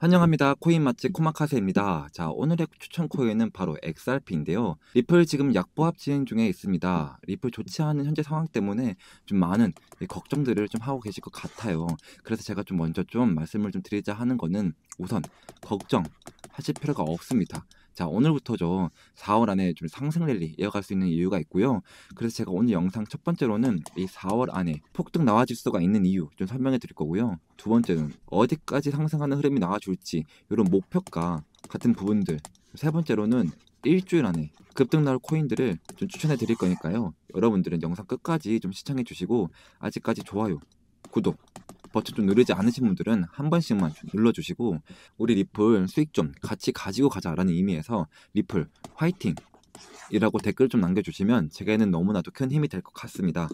환영합니다. 코인 맛집 코마카세입니다. 자, 오늘의 추천 코인은 바로 XRP인데요. 리플 지금 약보합 진행 중에 있습니다. 리플 좋지 않은 현재 상황 때문에 좀 많은 걱정들을 좀 하고 계실 것 같아요. 그래서 제가 좀 먼저 좀 말씀을 좀 드리자 하는 거는 우선 걱정하실 필요가 없습니다. 자, 오늘부터죠. 4월 안에 좀 상승 랠리 이어갈 수 있는 이유가 있고요. 그래서 제가 오늘 영상 첫 번째로는 이 4월 안에 폭등 나와줄 수가 있는 이유 좀 설명해 드릴 거고요. 두 번째는 어디까지 상승하는 흐름이 나와줄지 이런 목표가 같은 부분들. 세 번째로는 일주일 안에 급등 나올 코인들을 좀 추천해 드릴 거니까요. 여러분들은 영상 끝까지 좀 시청해 주시고 아직까지 좋아요, 구독 버튼 좀 누르지 않으신 분들은 한 번씩만 좀 눌러주시고 우리 리플 수익 좀 같이 가지고 가자라는 의미에서 리플 화이팅! 이라고 댓글 좀 남겨주시면 제게는 너무나도 큰 힘이 될 것 같습니다.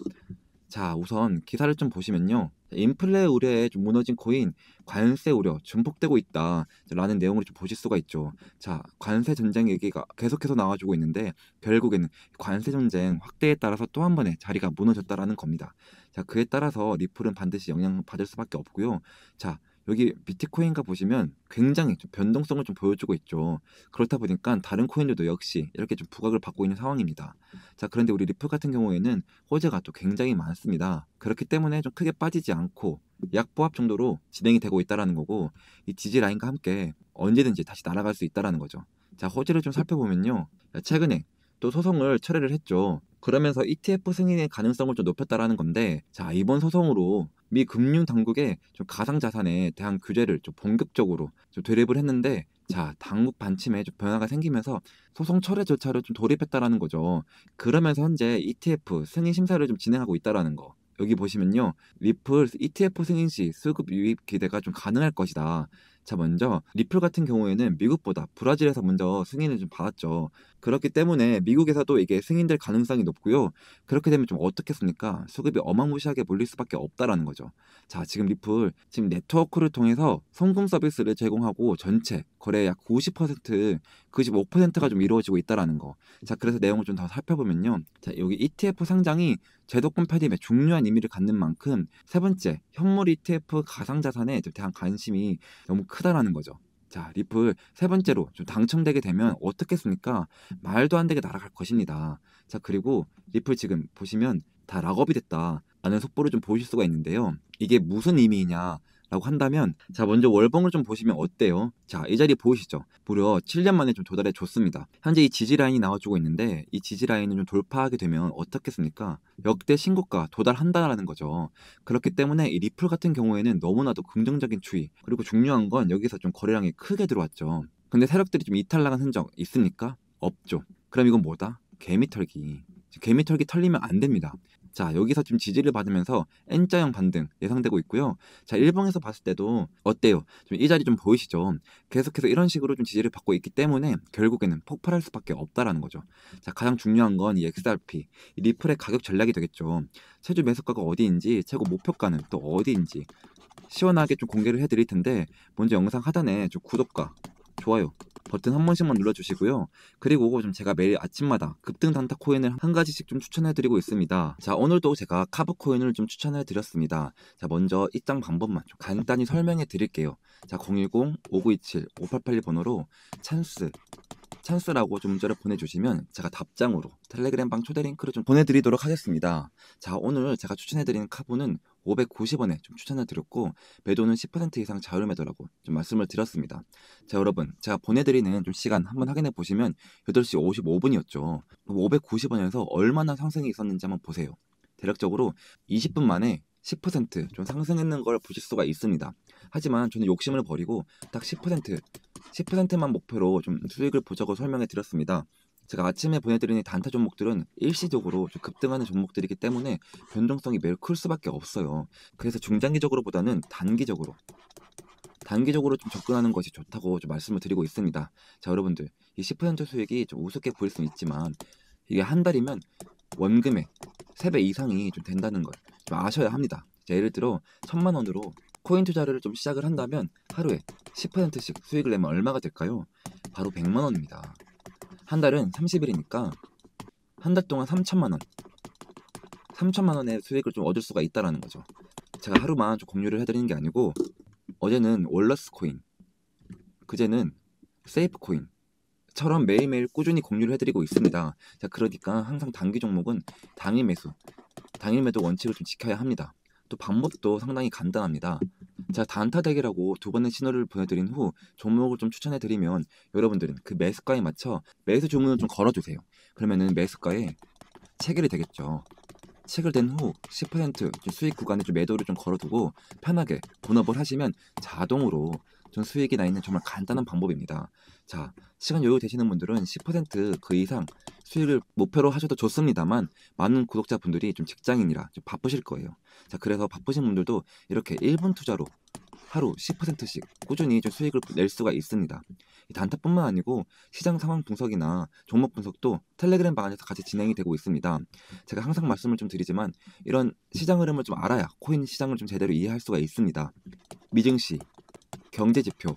자, 우선 기사를 좀 보시면요. 인플레 우려에 좀 무너진 코인, 관세 우려 증폭되고 있다 라는 내용을 좀 보실 수가 있죠. 자, 관세 전쟁 얘기가 계속해서 나와주고 있는데 결국에는 관세 전쟁 확대에 따라서 또 한 번의 자리가 무너졌다라는 겁니다. 자, 그에 따라서 리플은 반드시 영향받을 수밖에 없고요. 자, 여기 비트코인가 보시면 굉장히 좀 변동성을 좀 보여주고 있죠. 그렇다 보니까 다른 코인들도 역시 이렇게 좀 부각을 받고 있는 상황입니다. 자, 그런데 우리 리플 같은 경우에는 호재가 또 굉장히 많습니다. 그렇기 때문에 좀 크게 빠지지 않고 약보합 정도로 진행이 되고 있다라는 거고 이 지지 라인과 함께 언제든지 다시 날아갈 수 있다라는 거죠. 자, 호재를 좀 살펴보면요. 최근에 또 소송을 철회를 했죠. 그러면서 ETF 승인의 가능성을 좀 높였다라는 건데, 자, 이번 소송으로 미 금융 당국의 좀 가상 자산에 대한 규제를 좀 본격적으로 좀 돌입을 했는데, 자, 당국 반침에 좀 변화가 생기면서 소송 철회 절차를 좀 돌입했다라는 거죠. 그러면서 현재 ETF 승인 심사를 좀 진행하고 있다라는 거. 여기 보시면요. 리플 ETF 승인 시 수급 유입 기대가 좀 가능할 것이다. 자, 먼저 리플 같은 경우에는 미국보다 브라질에서 먼저 승인을 좀 받았죠. 그렇기 때문에 미국에서도 이게 승인될 가능성이 높고요. 그렇게 되면 좀 어떻겠습니까? 수급이 어마무시하게 몰릴 수밖에 없다라는 거죠. 자, 지금 리플 지금 네트워크를 통해서 송금 서비스를 제공하고 전체 거래의 약 90%, 95%가 좀 이루어지고 있다라는 거. 자, 그래서 내용을 좀 더 살펴보면요. 자, 여기 ETF 상장이 제도권 편입에 중요한 의미를 갖는 만큼 세 번째, 현물 ETF 가상자산에 대한 관심이 너무 크다라는 거죠. 자, 리플 세 번째로 좀 당첨되게 되면 어떻겠습니까? 말도 안 되게 날아갈 것입니다. 자, 그리고 리플 지금 보시면 다 락업이 됐다라는 속보를 좀 보실 수가 있는데요. 이게 무슨 의미냐? 라고 한다면 자, 먼저 월봉을 좀 보시면 어때요? 자, 이 자리 보이시죠? 무려 7년 만에 좀 도달해 줬습니다. 현재 이 지지 라인이 나와주고 있는데 이 지지 라인을 좀 돌파하게 되면 어떻겠습니까? 역대 신고가 도달한다라는 거죠. 그렇기 때문에 이 리플 같은 경우에는 너무나도 긍정적인 추이, 그리고 중요한 건 여기서 좀 거래량이 크게 들어왔죠. 근데 세력들이 좀 이탈 나간 흔적 있습니까? 없죠. 그럼 이건 뭐다? 개미털기. 개미털기 털리면 안 됩니다. 자, 여기서 지금 지지를 받으면서 N자형 반등 예상되고 있고요. 자, 일봉에서 봤을 때도 어때요? 좀 이 자리 좀 보이시죠? 계속해서 이런 식으로 좀 지지를 받고 있기 때문에 결국에는 폭발할 수밖에 없다라는 거죠. 자, 가장 중요한 건 이 XRP, 이 리플의 가격 전략이 되겠죠. 최저 매수가가 어디인지, 최고 목표가는 또 어디인지 시원하게 좀 공개를 해드릴 텐데 먼저 영상 하단에 좀 구독과 좋아요 버튼 한 번씩만 눌러주시고요. 그리고 좀 제가 매일 아침마다 급등 단타 코인을 한 가지씩 좀 추천해드리고 있습니다. 자, 오늘도 제가 카브 코인을 좀 추천해드렸습니다. 자, 먼저 입장 방법만 좀 간단히 설명해 드릴게요. 자, 010-5927-5881 번호로 찬스라고 좀 문자를 보내주시면 제가 답장으로 텔레그램 방 초대 링크를 좀 보내드리도록 하겠습니다. 자, 오늘 제가 추천해드리는 카보는 590원에 좀 추천해드렸고 매도는 10% 이상 자율 매도라고 좀 말씀을 드렸습니다. 자, 여러분, 제가 보내드리는 좀 시간 한번 확인해 보시면 8시 55분이었죠. 590원에서 얼마나 상승이 있었는지 한번 보세요. 대략적으로 20분 만에 10%좀 상승했는 걸 보실 수가 있습니다. 하지만 저는 욕심을 버리고 딱 10%만 목표로 좀 수익을 보자고 설명해 드렸습니다. 제가 아침에 보내드리는 단타 종목들은 일시적으로 좀 급등하는 종목들이기 때문에 변동성이 매우 클 수밖에 없어요. 그래서 중장기적으로보다는 단기적으로 좀 접근하는 것이 좋다고 좀 말씀을 드리고 있습니다. 자, 여러분들, 이 10% 수익이 좀 우습게 보일 수는 있지만 이게 한 달이면 원금의 3배 이상이 좀 된다는 걸 좀 아셔야 합니다. 자, 예를 들어 1,000만 원으로 코인 투자를 좀 시작을 한다면 하루에 10%씩 수익을 내면 얼마가 될까요? 바로 100만 원입니다. 한 달은 30일이니까 한 달 동안 3천만 원, 3천만 원의 수익을 좀 얻을 수가 있다라는 거죠. 제가 하루만 좀 공유를 해드리는 게 아니고 어제는 월러스 코인, 그제는 세이프코인처럼 매일매일 꾸준히 공유를 해드리고 있습니다. 자, 그러니까 항상 단기 종목은 당일 매수, 당일 매도 원칙을 좀 지켜야 합니다. 또 방법도 상당히 간단합니다. 자, 단타 대기라고 두 번의 신호를 보여드린 후 종목을 좀 추천해드리면 여러분들은 그 매수가에 맞춰 매수 주문을 좀 걸어주세요. 그러면은 매수가에 체결이 되겠죠. 체결된 후 10% 수익 구간에 좀 매도를 좀 걸어두고 편하게 본업을 하시면 자동으로 좀 수익이 나 있는 정말 간단한 방법입니다. 자, 시간 여유 되시는 분들은 10%그 이상 수익을 목표로 하셔도 좋습니다만 많은 구독자분들이 좀 직장인이라 좀 바쁘실 거예요. 자, 그래서 바쁘신 분들도 이렇게 1분 투자로 하루 10%씩 꾸준히 좀 수익을 낼 수가 있습니다. 단타뿐만 아니고 시장 상황 분석이나 종목 분석도 텔레그램 방에서 같이 진행이 되고 있습니다. 제가 항상 말씀을 좀 드리지만 이런 시장 흐름을 좀 알아야 코인 시장을 좀 제대로 이해할 수가 있습니다. 미증시, 경제지표,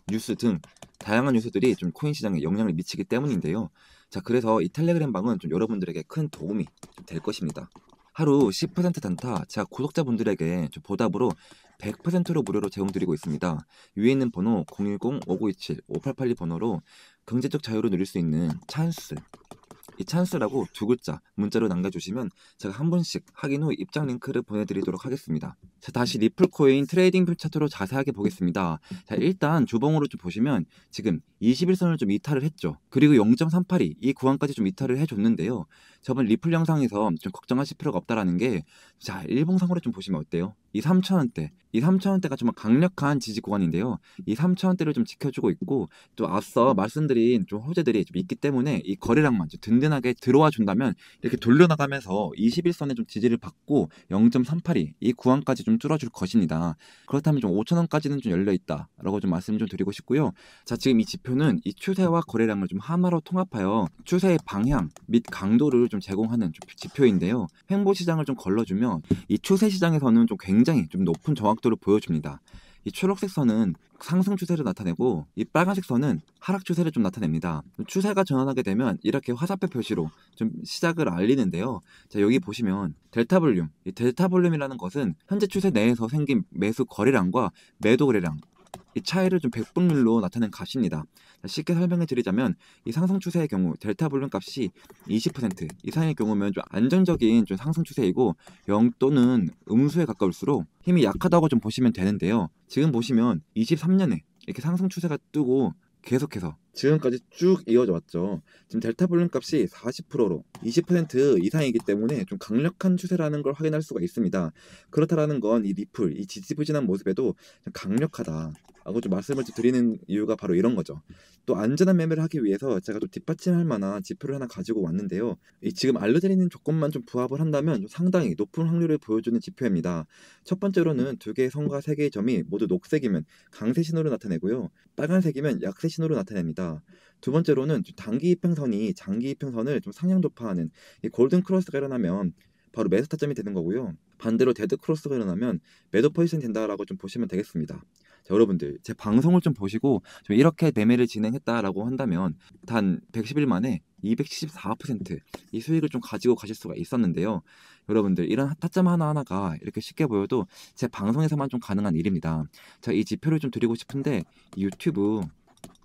뉴스 등 다양한 요소들이 좀 코인 시장에 영향을 미치기 때문인데요. 자, 그래서 이 텔레그램 방은 좀 여러분들에게 큰 도움이 될 것입니다. 하루 10% 단타 제가 구독자분들에게 좀 보답으로 100%로 무료로 제공드리고 있습니다. 위에 있는 번호 010-5927-5882 번호로 경제적 자유를 누릴 수 있는 찬스, 이 찬스라고 두 글자 문자로 남겨주시면 제가 한 분씩 확인 후 입장 링크를 보내드리도록 하겠습니다. 자, 다시 리플코인 트레이딩 뷰 차트로 자세하게 보겠습니다. 자, 일단 주봉으로 좀 보시면 지금 21선을 좀 이탈을 했죠. 그리고 0.382 이 구간까지 좀 이탈을 해줬는데요. 저번 리플 영상에서 좀 걱정하실 필요가 없다라는 게, 자, 일봉상으로 좀 보시면 어때요? 이 3,000원대, 이 3,000원대가 정말 강력한 지지 구간인데요. 이 3,000원대를 좀 지켜주고 있고 또 앞서 말씀드린 좀 호재들이 좀 있기 때문에 이 거래량만 좀 든든하게 들어와 준다면 이렇게 돌려나가면서 21선에 좀 지지를 받고 0.382 이 구간까지 좀 뚫어줄 것입니다. 그렇다면 좀 5,000원까지는 좀 열려있다라고 좀 말씀 좀 드리고 싶고요. 자, 지금 이 지표는 이 추세와 거래량을 좀 하나로 통합하여 추세의 방향 및 강도를 좀 제공하는 좀 지표인데요. 횡보 시장을 좀 걸러주며 이 추세 시장에서는 좀 굉장히 좀 높은 정확도를 보여줍니다. 이 초록색 선은 상승 추세를 나타내고 이 빨간색 선은 하락 추세를 좀 나타냅니다. 추세가 전환하게 되면 이렇게 화살표 표시로 좀 시작을 알리는데요. 자, 여기 보시면 델타 볼륨, 이 델타 볼륨이라는 것은 현재 추세 내에서 생긴 매수 거래량과 매도 거래량 이 차이를 좀 백분율로 나타낸 값입니다. 쉽게 설명해 드리자면 이 상승 추세의 경우 델타 볼륨 값이 20% 이상의 경우면 좀 안정적인 좀 상승 추세이고 0 또는 음수에 가까울수록 힘이 약하다고 좀 보시면 되는데요. 지금 보시면 23년에 이렇게 상승 추세가 뜨고 계속해서 지금까지 쭉 이어져 왔죠. 지금 델타 볼륨 값이 40%로 20% 이상이기 때문에 좀 강력한 추세라는 걸 확인할 수가 있습니다. 그렇다라는 건 이 리플, 이 지지부진한 모습에도 좀 강력하다 라고 좀 말씀을 좀 드리는 이유가 바로 이런 거죠. 또 안전한 매매를 하기 위해서 제가 또 뒷받침할 만한 지표를 하나 가지고 왔는데요. 이 지금 알려드리는 조건만 좀 부합을 한다면 좀 상당히 높은 확률을 보여주는 지표입니다. 첫 번째로는 두 개의 선과 세 개의 점이 모두 녹색이면 강세 신호를 나타내고요. 빨간색이면 약세 신호를 나타냅니다. 두 번째로는 단기 이평선이 장기 이평선을 좀 상향 돌파하는 이 골든 크로스가 일어나면 바로 매수 타점이 되는 거고요. 반대로 데드 크로스가 일어나면 매도 포지션이 된다라고 좀 보시면 되겠습니다. 자, 여러분들 제 방송을 좀 보시고 좀 이렇게 매매를 진행했다라고 한다면 단 110일 만에 274%이 수익을 좀 가지고 가실 수가 있었는데요. 여러분들 이런 타점 하나하나가 이렇게 쉽게 보여도 제 방송에서만 좀 가능한 일입니다. 자, 이 지표를 좀 드리고 싶은데 이 유튜브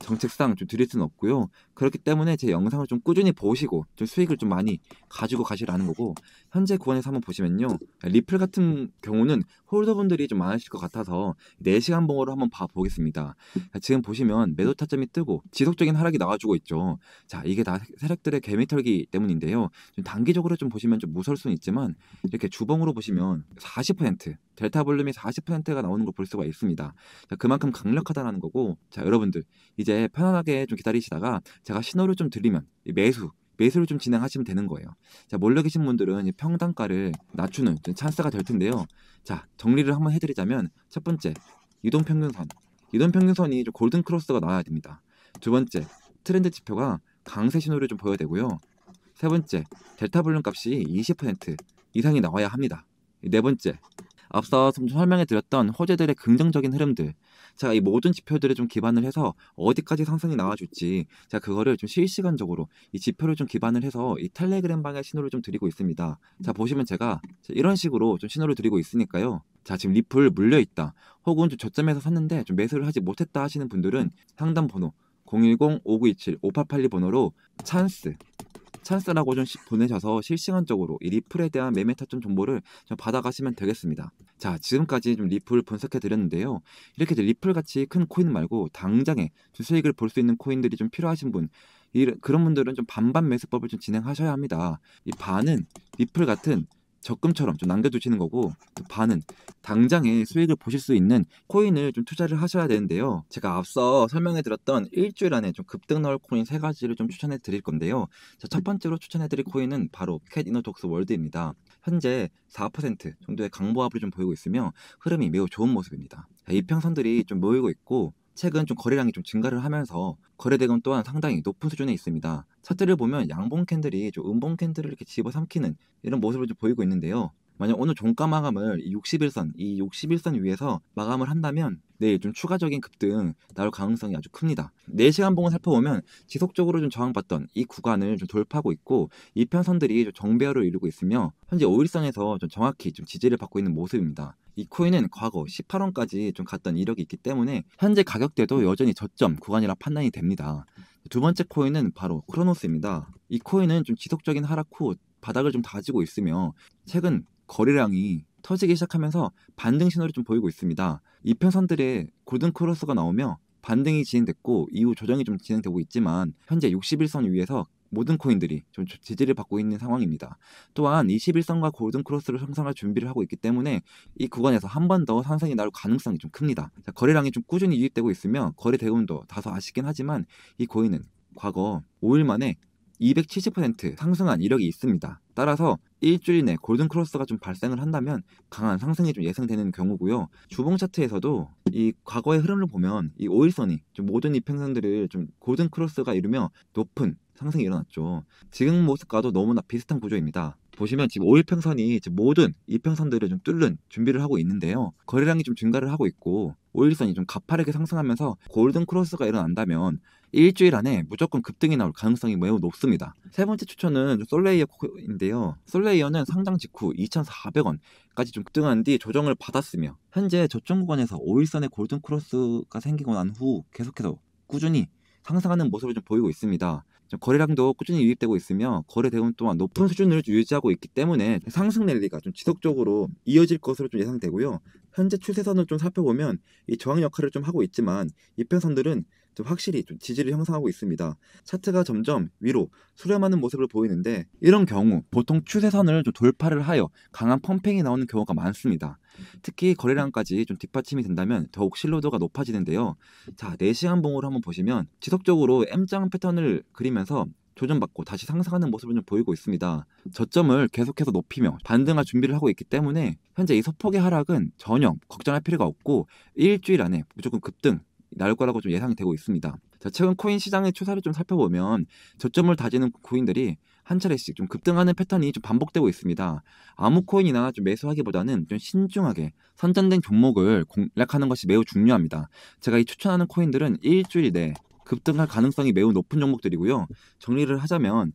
정책상 좀 드릴 수는 없고요. 그렇기 때문에 제 영상을 좀 꾸준히 보시고 좀 수익을 좀 많이 가지고 가시라는 거고, 현재 구간에서 한번 보시면요. 리플 같은 경우는 홀더분들이 좀 많으실 것 같아서 4시간 봉으로 한번 봐보겠습니다. 지금 보시면 매도 타점이 뜨고 지속적인 하락이 나와주고 있죠. 자, 이게 다 세력들의 개미털기 때문인데요. 좀 단기적으로 좀 보시면 좀 무서울 수는 있지만 이렇게 주봉으로 보시면 40% 델타 볼륨이 40%가 나오는 걸 볼 수가 있습니다. 자, 그만큼 강력하다는 거고, 자, 여러분들 이제 편안하게 좀 기다리시다가 제가 신호를 좀 드리면 매수를 좀 진행하시면 되는 거예요. 자, 몰려 계신 분들은 이 평단가를 낮추는 좀 찬스가 될 텐데요. 자, 정리를 한번 해드리자면 첫 번째 이동평균선이 좀 골든 크로스가 나와야 됩니다. 두 번째 트렌드 지표가 강세 신호를 좀 보여야 되고요. 세 번째 델타 볼륨 값이 20% 이상이 나와야 합니다. 네 번째 앞서 좀 설명해 드렸던 호재들의 긍정적인 흐름들, 제가 이 모든 지표들을 좀 기반을 해서 어디까지 상승이 나와줄지 제가 그거를 좀 실시간적으로 이 지표를 좀 기반을 해서 이 텔레그램 방에 신호를 좀 드리고 있습니다. 자, 보시면 제가 이런 식으로 좀 신호를 드리고 있으니까요. 자, 지금 리플 물려 있다, 혹은 좀 저점에서 샀는데 좀 매수를 하지 못했다 하시는 분들은 상담 번호 010-5927-5882 번호로 찬스라고 좀 보내셔서 실시간적으로 이 리플에 대한 매매 타점 정보를 좀 받아가시면 되겠습니다. 자, 지금까지 좀 리플 분석해 드렸는데요. 이렇게 리플 같이 큰 코인 말고 당장에 좀 수익을 볼 수 있는 코인들이 좀 필요하신 분, 그런 분들은 좀 반반 매수법을 좀 진행하셔야 합니다. 이 반은 리플 같은 적금처럼 좀 남겨두시는 거고, 또 반은 당장에 수익을 보실 수 있는 코인을 좀 투자를 하셔야 되는데요. 제가 앞서 설명해 드렸던 일주일 안에 좀 급등 나올 코인 3가지를 좀 추천해 드릴 건데요. 자, 첫 번째로 추천해 드릴 코인은 바로 캣이너톡스 월드입니다. 현재 4% 정도의 강보합을 좀 보이고 있으며 흐름이 매우 좋은 모습입니다. 자, 이평선들이 좀 모이고 있고, 최근 좀 거래량이 좀 증가를 하면서 거래대금 또한 상당히 높은 수준에 있습니다. 차트를 보면 양봉 캔들이 좀 음봉 캔들을 이렇게 집어삼키는 이런 모습을 좀 보이고 있는데요. 만약 오늘 종가 마감을 이 61선 위에서 마감을 한다면 내일 좀 추가적인 급등 나올 가능성이 아주 큽니다. 4시간 봉을 살펴보면 지속적으로 좀 저항받던 이 구간을 좀 돌파하고 있고, 이 편선들이 좀 정배열을 이루고 있으며 현재 5일선에서 좀 정확히 좀 지지를 받고 있는 모습입니다. 이 코인은 과거 18원까지 좀 갔던 이력이 있기 때문에 현재 가격대도 여전히 저점 구간이라 판단이 됩니다. 두 번째 코인은 바로 크로노스입니다. 이 코인은 좀 지속적인 하락 후 바닥을 좀 다지고 있으며 최근 거래량이 터지기 시작하면서 반등 신호를 좀 보이고 있습니다. 이평선들의 골든 크로스가 나오며 반등이 진행됐고 이후 조정이 좀 진행되고 있지만 현재 61선 위에서 모든 코인들이 좀 지지를 받고 있는 상황입니다. 또한 21선과 골든 크로스를 형성할 준비를 하고 있기 때문에 이 구간에서 한 번 더 상승이 나올 가능성이 좀 큽니다. 자, 거래량이 좀 꾸준히 유입되고 있으며 거래 대금도 다소 아쉽긴 하지만 이 코인은 과거 5일 만에 270% 상승한 이력이 있습니다. 따라서 일주일 내 골든 크로스가 좀 발생을 한다면 강한 상승이 좀 예상되는 경우고요. 주봉 차트에서도 이 과거의 흐름을 보면 이 5일선이 좀 모든 이평선들을 좀 골든 크로스가 이루며 높은 상승이 일어났죠. 지금 모습과도 너무나 비슷한 구조입니다. 보시면 지금 5일평선이 모든 이평선들을 좀 뚫는 준비를 하고 있는데요. 거래량이 좀 증가를 하고 있고 5일선이 좀 가파르게 상승하면서 골든 크로스가 일어난다면 일주일 안에 무조건 급등이 나올 가능성이 매우 높습니다. 세 번째 추천은 솔레이어 코인인데요. 솔레이어는 상장 직후 2,400원까지 좀 급등한 뒤 조정을 받았으며 현재 저점 구간에서 5일선의 골든 크로스가 생기고 난 후 계속해서 꾸준히 상승하는 모습을 좀 보이고 있습니다. 거래량도 꾸준히 유입되고 있으며 거래 대금 또한 높은 수준을 유지하고 있기 때문에 상승 랠리가 좀 지속적으로 이어질 것으로 좀 예상되고요. 현재 추세선을 좀 살펴보면 이 저항 역할을 좀 하고 있지만 이평선들은 좀 확실히 좀 지지를 형성하고 있습니다. 차트가 점점 위로 수렴하는 모습을 보이는데 이런 경우 보통 추세선을 좀 돌파를 하여 강한 펌핑이 나오는 경우가 많습니다. 특히 거래량까지 좀 뒷받침이 된다면 더욱 신뢰도가 높아지는데요. 자, 4시간 봉으로 한번 보시면 지속적으로 M자 패턴을 그리면서 조정받고 다시 상승하는 모습을 좀 보이고 있습니다. 저점을 계속해서 높이며 반등할 준비를 하고 있기 때문에 현재 이 소폭의 하락은 전혀 걱정할 필요가 없고 일주일 안에 무조건 급등 나올 거라고 좀 예상이 되고 있습니다. 자, 최근 코인 시장의 추세를 좀 살펴보면 저점을 다지는 코인들이 한 차례씩 좀 급등하는 패턴이 좀 반복되고 있습니다. 아무 코인이나 좀 매수하기보다는 좀 신중하게 선정된 종목을 공략하는 것이 매우 중요합니다. 제가 이 추천하는 코인들은 일주일 내 급등할 가능성이 매우 높은 종목들이고요. 정리를 하자면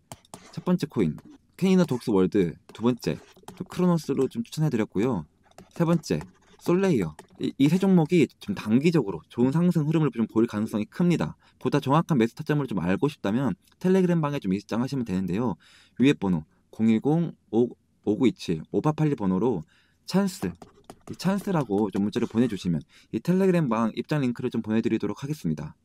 첫 번째 코인 캣이너톡스 월드, 두 번째 또 크로노스로 좀 추천해드렸고요. 세 번째 솔레이어, 이 세 종목이 좀 단기적으로 좋은 상승 흐름을 좀 보일 가능성이 큽니다. 보다 정확한 매수 타점을 좀 알고 싶다면 텔레그램 방에 좀 입장하시면 되는데요. 위에 번호 010-5927-5882 번호로 찬스라고 좀 문자를 보내주시면 이 텔레그램 방 입장 링크를 좀 보내드리도록 하겠습니다.